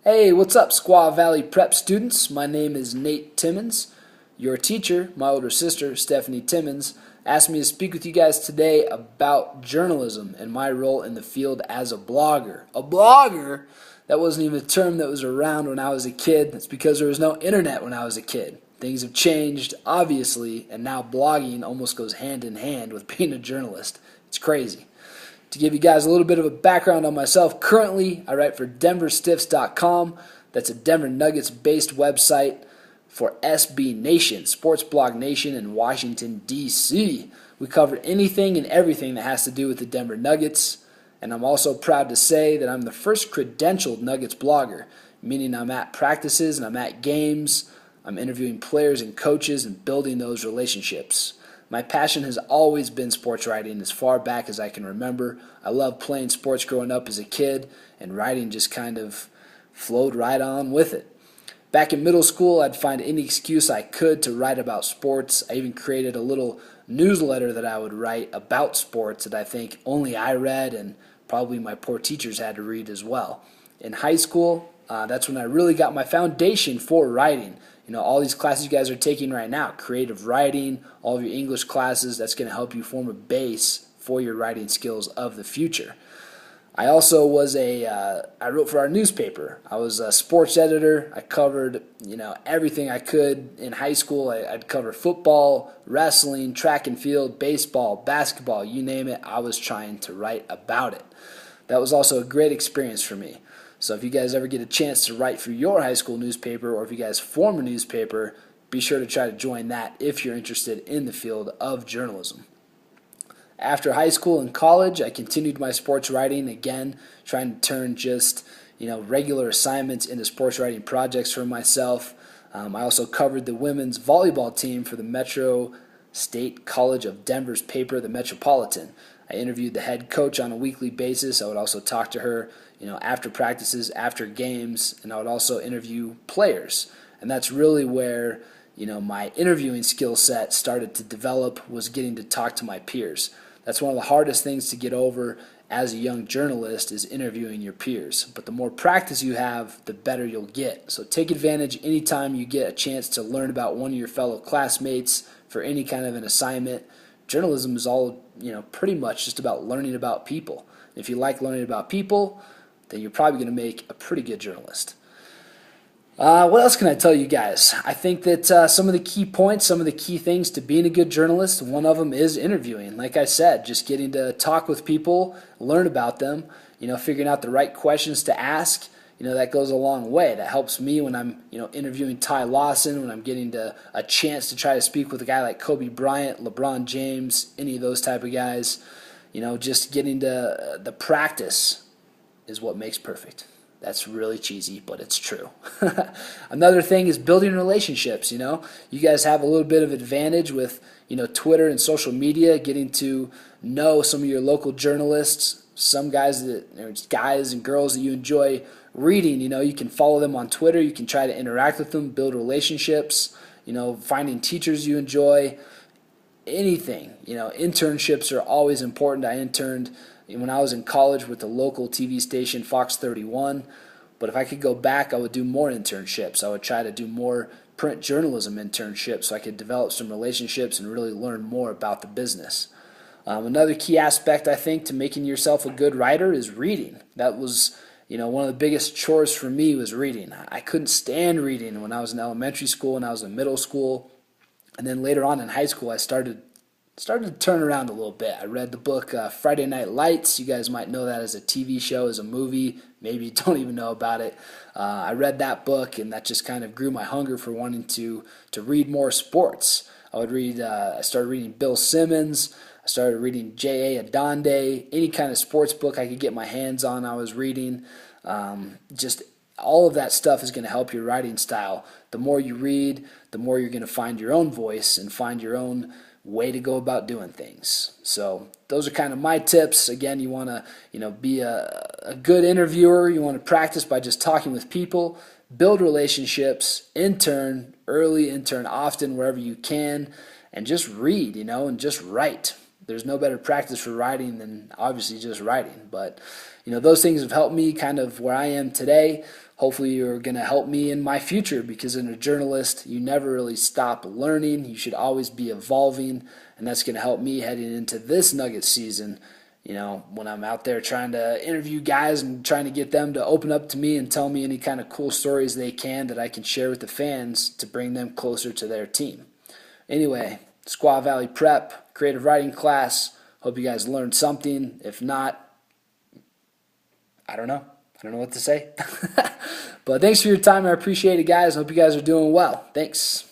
Hey, what's up, Squaw Valley Prep students? My name is Nate Timmons. Your teacher, my older sister, Stephanie Timmons, asked me to speak with you guys today about journalism and my role in the field as a blogger. A blogger? That wasn't even a term that was around when I was a kid. That's because there was no internet when I was a kid. Things have changed, obviously, and now blogging almost goes hand in hand with being a journalist. It's crazy. To give you guys a little bit of a background on myself, currently I write for DenverStiffs.com. That's a Denver Nuggets-based website for SB Nation, Sports Blog Nation in Washington, D.C. We cover anything and everything that has to do with the Denver Nuggets, and I'm also proud to say that I'm the first credentialed Nuggets blogger, meaning I'm at practices and I'm at games, I'm interviewing players and coaches and building those relationships. My passion has always been sports writing as far back as I can remember. I loved playing sports growing up as a kid, and writing just kind of flowed right on with it. Back in middle school, I'd find any excuse I could to write about sports. I even created a little newsletter that I would write about sports that I think only I read and probably my poor teachers had to read as well. In high school, that's when I really got my foundation for writing. You know, all these classes you guys are taking right now, creative writing, all of your English classes, that's going to help you form a base for your writing skills of the future. I also was I wrote for our newspaper. I was a sports editor. I covered, everything I could in high school. I'd cover football, wrestling, track and field, baseball, basketball, you name it. I was trying to write about it. That was also a great experience for me. So if you guys ever get a chance to write for your high school newspaper, or if you guys form a newspaper, be sure to try to join that if you're interested in the field of journalism. After high school and college, I continued my sports writing, again, trying to turn just regular assignments into sports writing projects for myself. I also covered the women's volleyball team for the Metro State College of Denver's paper, The Metropolitan. I interviewed the head coach on a weekly basis. I would also talk to her, after practices, after games, and I would also interview players. And that's really where, my interviewing skill set started to develop, was getting to talk to my peers. That's one of the hardest things to get over as a young journalist, is interviewing your peers. But the more practice you have, the better you'll get. So take advantage anytime you get a chance to learn about one of your fellow classmates for any kind of an assignment. Journalism is all, pretty much just about learning about people. If you like learning about people, then you're probably going to make a pretty good journalist. What else can I tell you guys? I think that some of the key points, some of the key things to being a good journalist, one of them is interviewing. Like I said, just getting to talk with people, learn about them, figuring out the right questions to ask. That goes a long way. That helps me when I'm, interviewing Ty Lawson, when I'm getting a chance to try to speak with a guy like Kobe Bryant, LeBron James, any of those type of guys. Just getting to the practice is what makes perfect. That's really cheesy, but it's true. Another thing is building relationships. You guys have a little bit of advantage with, Twitter and social media, getting to know some of your local journalists, some guys and girls that you enjoy reading. You can follow them on Twitter. You can try to interact with them, build relationships, finding teachers you enjoy, anything. Internships are always important. I interned when I was in college with the local TV station Fox 31, but if I could go back, I would do more internships. I would try to do more print journalism internships so I could develop some relationships and really learn more about the business. Another key aspect, I think, to making yourself a good writer is reading. That was, one of the biggest chores for me was reading. I couldn't stand reading when I was in elementary school and I was in middle school. And then later on in high school, I started to turn around a little bit. I read the book Friday Night Lights. You guys might know that as a TV show, as a movie. Maybe you don't even know about it. I read that book, and that just kind of grew my hunger for wanting to read more sports. I started reading Bill Simmons. I started reading J.A. Adonde. Any kind of sports book I could get my hands on, I was reading. Just all of that stuff is going to help your writing style. The more you read, the more you're going to find your own voice and find your own way to go about doing things. So those are kind of my tips. Again, you want to be a good interviewer. You want to practice by just talking with people, build relationships, intern early, intern often wherever you can, and just read, and just write. There's no better practice for writing than obviously just writing. But those things have helped me kind of where I am today. Hopefully you're going to help me in my future, because in a journalist, you never really stop learning. You should always be evolving, and that's going to help me heading into this Nugget season, when I'm out there trying to interview guys and trying to get them to open up to me and tell me any kind of cool stories they can that I can share with the fans to bring them closer to their team. Anyway, Squaw Valley Prep, creative writing class. Hope you guys learned something. If not, I don't know. I don't know what to say. But thanks for your time. I appreciate it, guys. Hope you guys are doing well. Thanks.